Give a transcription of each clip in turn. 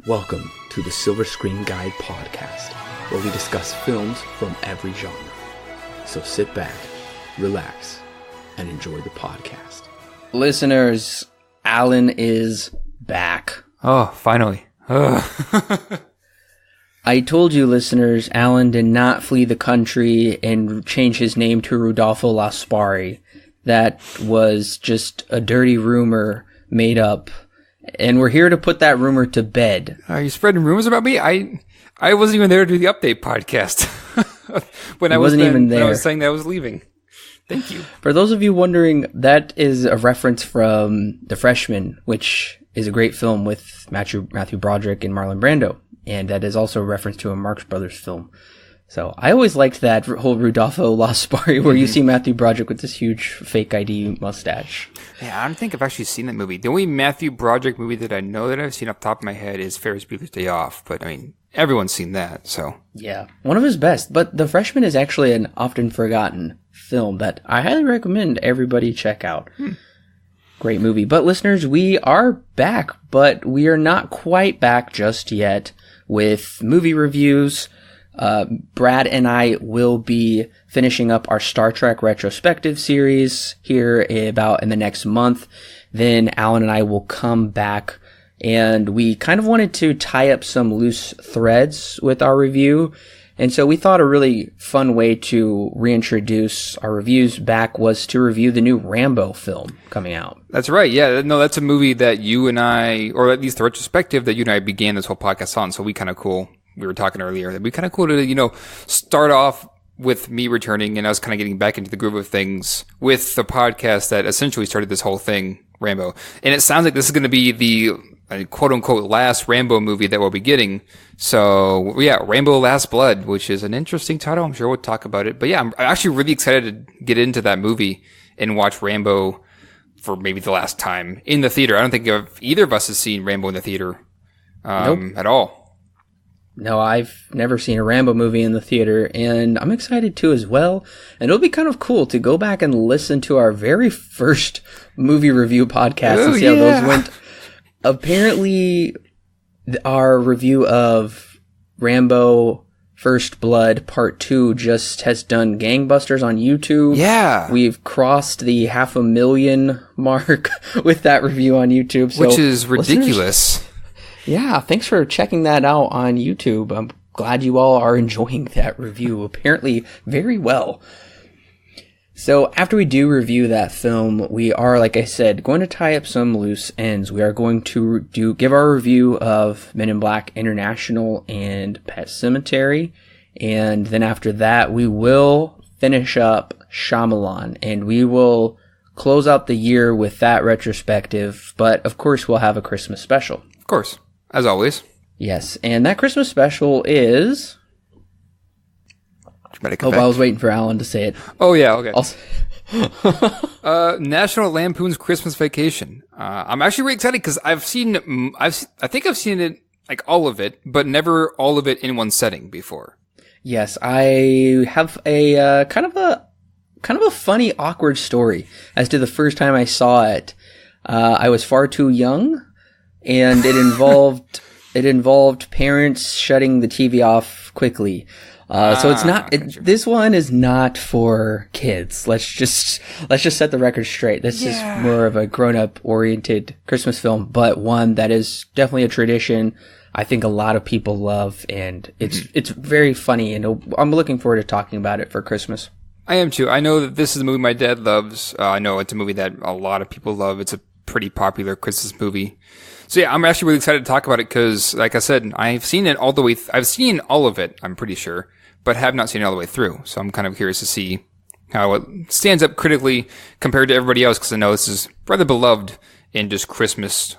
Welcome to the Silver Screen Guide podcast, where we discuss films from every genre. So sit back, relax, and enjoy the podcast. Listeners, Alan is back. Oh, finally. I told you, listeners, Alan did not flee the country and change his name to Rudolpho Laspari. That was just a dirty rumor made up. And we're here to put that rumor to bed. Are you spreading rumors about me? I wasn't even there to do the update podcast. when I wasn't even there. When I was saying that I was leaving. Thank you. For those of you wondering, that is a reference from The Freshman, which is a great film with Matthew Broderick and Marlon Brando. And that is also a reference to a Marx Brothers film. So I always liked that whole Rudolpho Laspari where you see Matthew Broderick with this huge fake ID mustache. Yeah, I don't think I've actually seen that movie. The only Matthew Broderick movie that I know that I've seen off the top of my head is Ferris Bueller's Day Off. But, I mean, everyone's seen that, so. Yeah, one of his best. But The Freshman is actually an often forgotten film that I highly recommend everybody check out. Great movie. But, listeners, we are back, but we are not quite back just yet with movie reviews. Brad and I will be finishing up our Star Trek retrospective series here in the next month. Then Alan and I will come back, and we kind of wanted to tie up some loose threads with our review. And so we thought a really fun way to reintroduce our reviews back was to review the new Rambo film coming out. That's right. Yeah, no, that's a movie that you and I, or at least the retrospective that you and I began this whole podcast on. So we kind of cool. We were talking earlier. It'd be kind of cool to, start off with me returning and us kind of getting back into the groove of things with the podcast that essentially started this whole thing, Rambo. And it sounds like this is going to be the quote unquote last Rambo movie that we'll be getting. So yeah, Rambo Last Blood, which is an interesting title. I'm sure we'll talk about it. But yeah, I'm actually really excited to get into that movie and watch Rambo for maybe the last time in the theater. I don't think either of us has seen Rambo in the theater at all. No, I've never seen a Rambo movie in the theater, and I'm excited too as well. And it'll be kind of cool to go back and listen to our very first movie review podcast and see how those went. Apparently, our review of Rambo First Blood Part 2 just has done gangbusters on YouTube. Yeah. We've crossed the 500,000 mark with that review on YouTube. So, which is ridiculous. Yeah, thanks for checking that out on YouTube. I'm glad you all are enjoying that review, apparently very well. So after we do review that film, we are, like I said, going to tie up some loose ends. We are going to give our review of Men in Black International and Pet Sematary. And then after that, we will finish up Shyamalan, and we will close out the year with that retrospective. But of course, we'll have a Christmas special. Of course. As always. Yes, and that Christmas special is... I was waiting for Alan to say it. Oh, yeah, okay. National Lampoon's Christmas Vacation. I'm actually really excited because I think I've seen it, like all of it, but never all of it in one setting before. Yes, I have a kind of a funny, awkward story as to the first time I saw it. I was far too young. And it involved parents shutting the TV off quickly. So it's not, this one is not for kids. Let's just set the record straight. This is more of a grown-up oriented Christmas film, but one that is definitely a tradition I think a lot of people love, and it's very funny, and I'm looking forward to talking about it for Christmas. I am too. I know that this is a movie my dad loves. I know it's a movie that a lot of people love. It's a pretty popular Christmas movie. So yeah, I'm actually really excited to talk about it because, like I said, I've seen it all the way. I've seen all of it, I'm pretty sure, but have not seen it all the way through. So I'm kind of curious to see how it stands up critically compared to everybody else, because I know this is rather beloved in just Christmas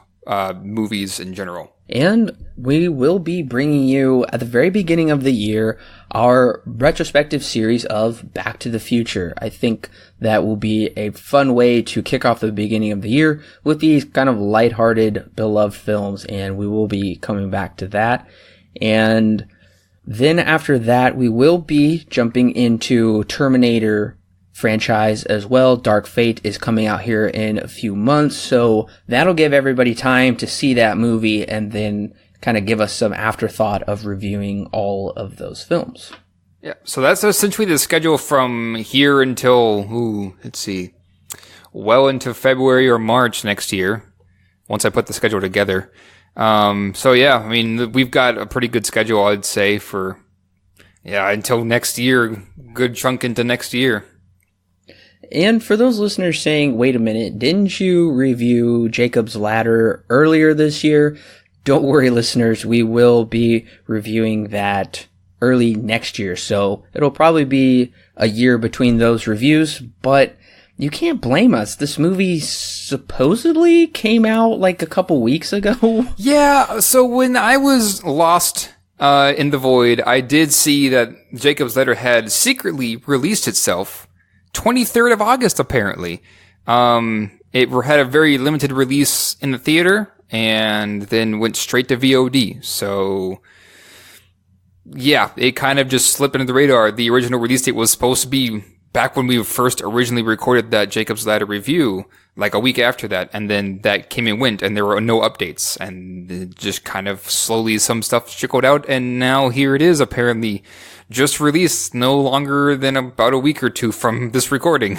movies in general. And we will be bringing you, at the very beginning of the year, our retrospective series of Back to the Future. I think that will be a fun way to kick off the beginning of the year with these kind of lighthearted, beloved films, and we will be coming back to that. And then after that, we will be jumping into Terminator franchise as well. Dark Fate is coming out here in a few months, so that'll give everybody time to see that movie and then kind of give us some afterthought of reviewing all of those films. Yeah, so that's essentially the schedule from here until, let's see, well into February or March next year, once I put the schedule together. So yeah, I mean, we've got a pretty good schedule, I'd say, for, until next year, good chunk into next year. And for those listeners saying, wait a minute, didn't you review Jacob's Ladder earlier this year? Don't worry, listeners, we will be reviewing that early next year, so it'll probably be a year between those reviews, but you can't blame us. This movie supposedly came out like a couple weeks ago. Yeah, so when I was lost in the void, I did see that Jacob's Ladder had secretly released itself 23rd of August, apparently. It had a very limited release in the theater and then went straight to VOD, so yeah, it kind of just slipped under the radar. The original release date was supposed to be back when we first originally recorded that Jacob's Ladder review, like a week after that, and then that came and went, and there were no updates, and it just kind of slowly some stuff trickled out, and now here it is, apparently just released no longer than about a week or two from this recording.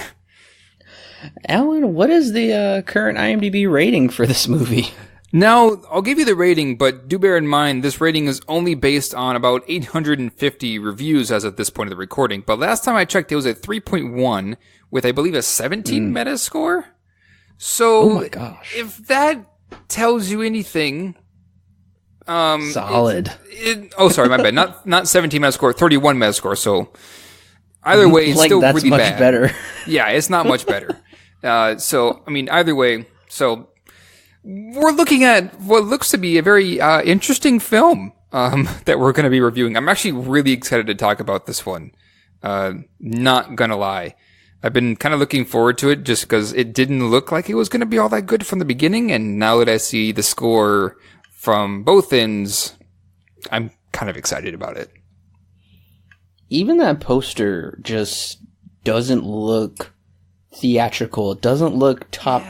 Alan, what is the current IMDb rating for this movie? Now, I'll give you the rating, but do bear in mind, this rating is only based on about 850 reviews as of this point of the recording. But last time I checked, it was at 3.1 with, I believe, a 17 Metascore. So, oh my gosh. If that tells you anything, solid. Sorry, my bad. Not 17 Metascore, 31 Metascore. So, either way, it's like still that's really much bad. Better. Yeah, it's not much better. So, I mean, either way, so we're looking at what looks to be a very interesting film that we're going to be reviewing. I'm actually really excited to talk about this one. Not gonna lie. I've been kind of looking forward to it just because it didn't look like it was going to be all that good from the beginning, and now that I see the score from both ends, I'm kind of excited about it. Even that poster just doesn't look theatrical. It doesn't look top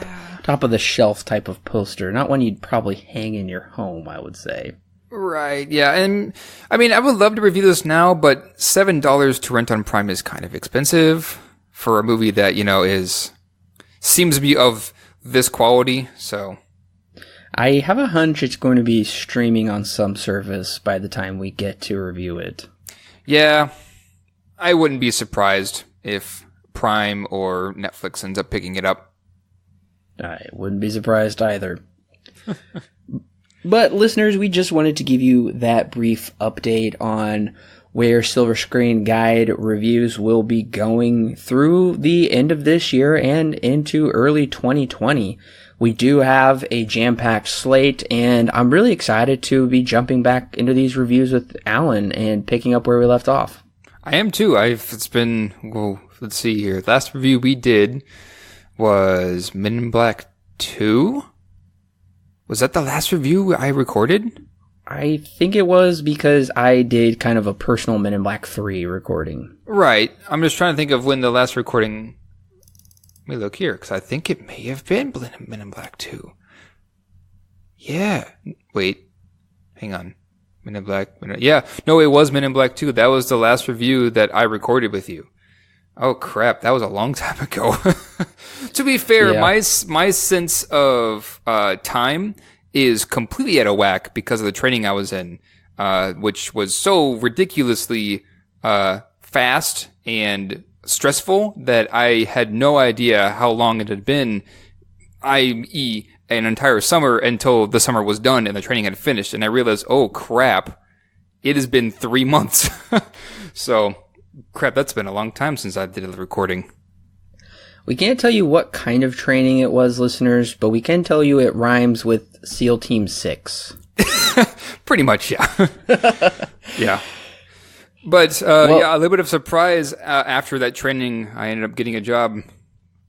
of the shelf type of poster. Not one you'd probably hang in your home, I would say. Right, yeah. And I mean, I would love to review this now, but $7 to rent on Prime is kind of expensive for a movie that, seems to be of this quality, so. I have a hunch it's going to be streaming on some service by the time we get to review it. Yeah, I wouldn't be surprised if Prime or Netflix ends up picking it up. I wouldn't be surprised either. But listeners, we just wanted to give you that brief update on where Silver Screen Guide reviews will be going through the end of this year and into early 2020. We do have a jam-packed slate, and I'm really excited to be jumping back into these reviews with Alan and picking up where we left off. I am too. Let's see here. Last review we did was Men in Black 2? Was that the last review I recorded? I think it was because I did kind of a personal Men in Black 3 recording. Right. I'm just trying to think of when the last recording... Let me look here, because I think it may have been Men in Black 2. Yeah. Wait. Hang on. Men in Black... Yeah. No, it was Men in Black 2. That was the last review that I recorded with you. Oh, crap. That was a long time ago. To be fair, my sense of time is completely out of whack because of the training I was in, which was so ridiculously fast and stressful that I had no idea how long it had been, i.e. an entire summer, until the summer was done and the training had finished. And I realized, oh, crap, it has been 3 months. So... crap, that's been a long time since I did the recording. We can't tell you what kind of training it was, listeners, but we can tell you it rhymes with SEAL Team 6. Pretty much, yeah. Yeah. But, a little bit of surprise after that training, I ended up getting a job,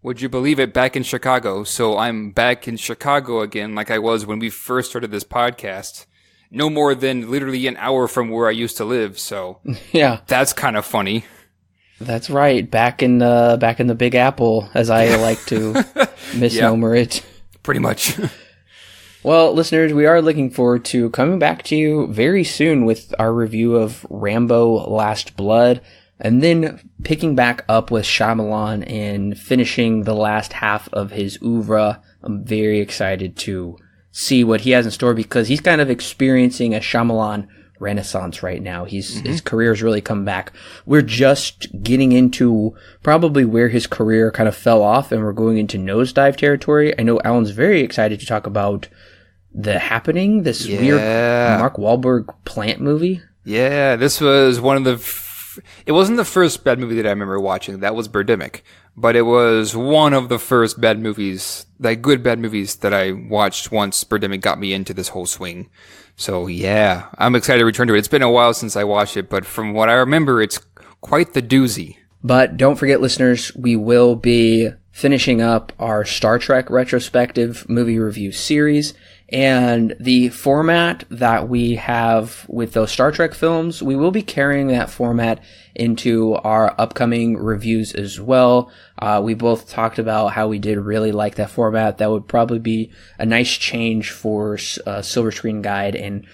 would you believe it, back in Chicago. So I'm back in Chicago again like I was when we first started this podcast. No more than literally an hour from where I used to live, so yeah, that's kind of funny. That's right, back in the Big Apple, as I like to misnomer it. Pretty much. Well, listeners, we are looking forward to coming back to you very soon with our review of Rambo Last Blood, and then picking back up with Shyamalan and finishing the last half of his oeuvre. I'm very excited to see what he has in store because he's kind of experiencing a Shyamalan renaissance right now. His career's really come back. We're just getting into probably where his career kind of fell off, and we're going into nosedive territory. I know Alan's very excited to talk about The Happening, this weird Mark Wahlberg plant movie. Yeah, this was one of the... it wasn't the first bad movie that I remember watching. That was Birdemic. But it was one of the first bad movies, like good bad movies that I watched once Birdemic got me into this whole swing. So yeah, I'm excited to return to it. It's been a while since I watched it, but from what I remember, it's quite the doozy. But don't forget, listeners, we will be finishing up our Star Trek retrospective movie review series. And the format that we have with those Star Trek films, we will be carrying that format into our upcoming reviews as well. We both talked about how we did really like that format. That would probably be a nice change for Silver Screen Guide, and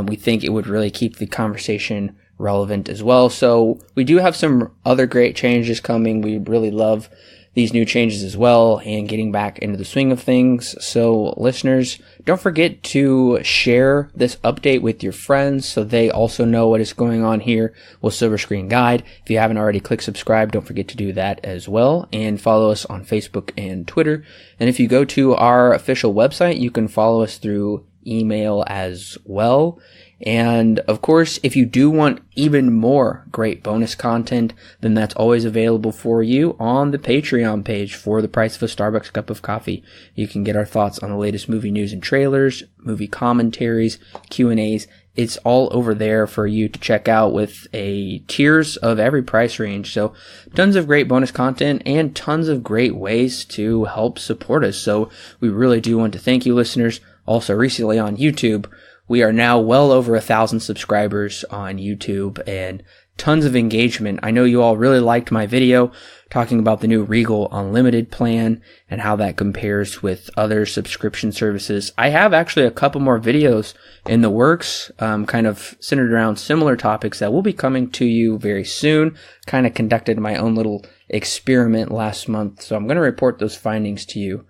we think it would really keep the conversation relevant as well. So we do have some other great changes coming. We really love these new changes as well and getting back into the swing of things. So listeners, don't forget to share this update with your friends so they also know what is going on here with Silver Screen Guide. If you haven't already clicked subscribe, don't forget to do that as well, and follow us on Facebook and Twitter. And if you go to our official website, you can follow us through email as well. And of course, if you do want even more great bonus content, then that's always available for you on the Patreon page for the price of a Starbucks cup of coffee. You can get our thoughts on the latest movie news and trailers, movie commentaries, Q&As. It's all over there for you to check out with a tiers of every price range. So tons of great bonus content and tons of great ways to help support us. So we really do want to thank you, listeners. Also recently on YouTube, we are now well over 1,000 subscribers on YouTube and tons of engagement. I know you all really liked my video talking about the new Regal Unlimited plan and how that compares with other subscription services. I have actually a couple more videos in the works, kind of centered around similar topics that will be coming to you very soon. Kind of conducted my own little experiment last month, so I'm going to report those findings to you.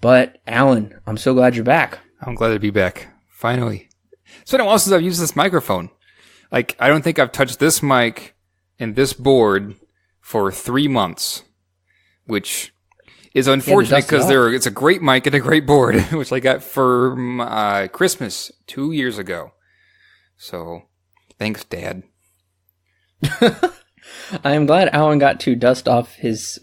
But Alan, I'm so glad you're back. I'm glad to be back. Finally. It's been a while since I've used this microphone. Like, I don't think I've touched this mic and this board for 3 months, which is unfortunate because it's a great mic and a great board, which I got for Christmas 2 years ago. So, thanks, Dad. I am glad Alan got to dust off his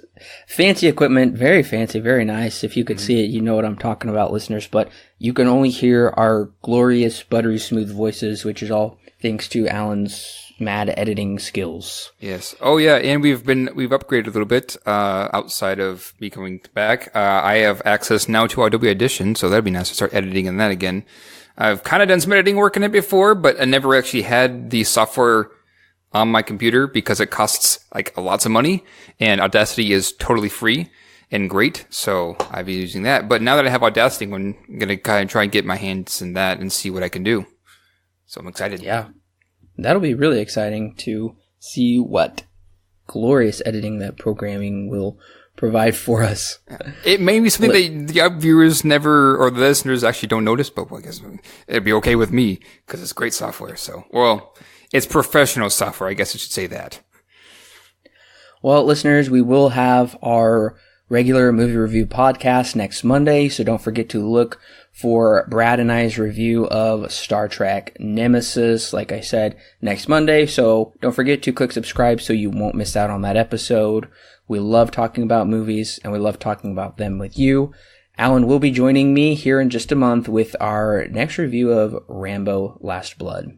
fancy equipment. Very fancy, very nice. If you could see it, you know what I'm talking about, listeners. But you can only hear our glorious, buttery smooth voices, which is all thanks to Alan's mad editing skills. Yes. Oh, yeah. And we've upgraded a little bit outside of me coming back. I have access now to Adobe Audition, so that'd be nice to start editing in that again. I've kind of done some editing work in it before, but I never actually had the software on my computer because it costs like lots of money, and Audacity is totally free and great. So I've been using that. But now that I have Audacity, I'm going to kind of try and get my hands in that and see what I can do. So I'm excited. Yeah. That'll be really exciting to see what glorious editing that programming will provide for us. It may be something that the viewers never, or the listeners actually don't notice, but I guess it'd be okay with me because it's great software. So, well, it's professional software, I guess I should say that. Well, listeners, we will have our regular movie review podcast next Monday, so don't forget to look for Brad and I's review of Star Trek Nemesis, like I said, next Monday. So don't forget to click subscribe so you won't miss out on that episode. We love talking about movies, and we love talking about them with you. Alan will be joining me here in just a month with our next review of Rambo Last Blood.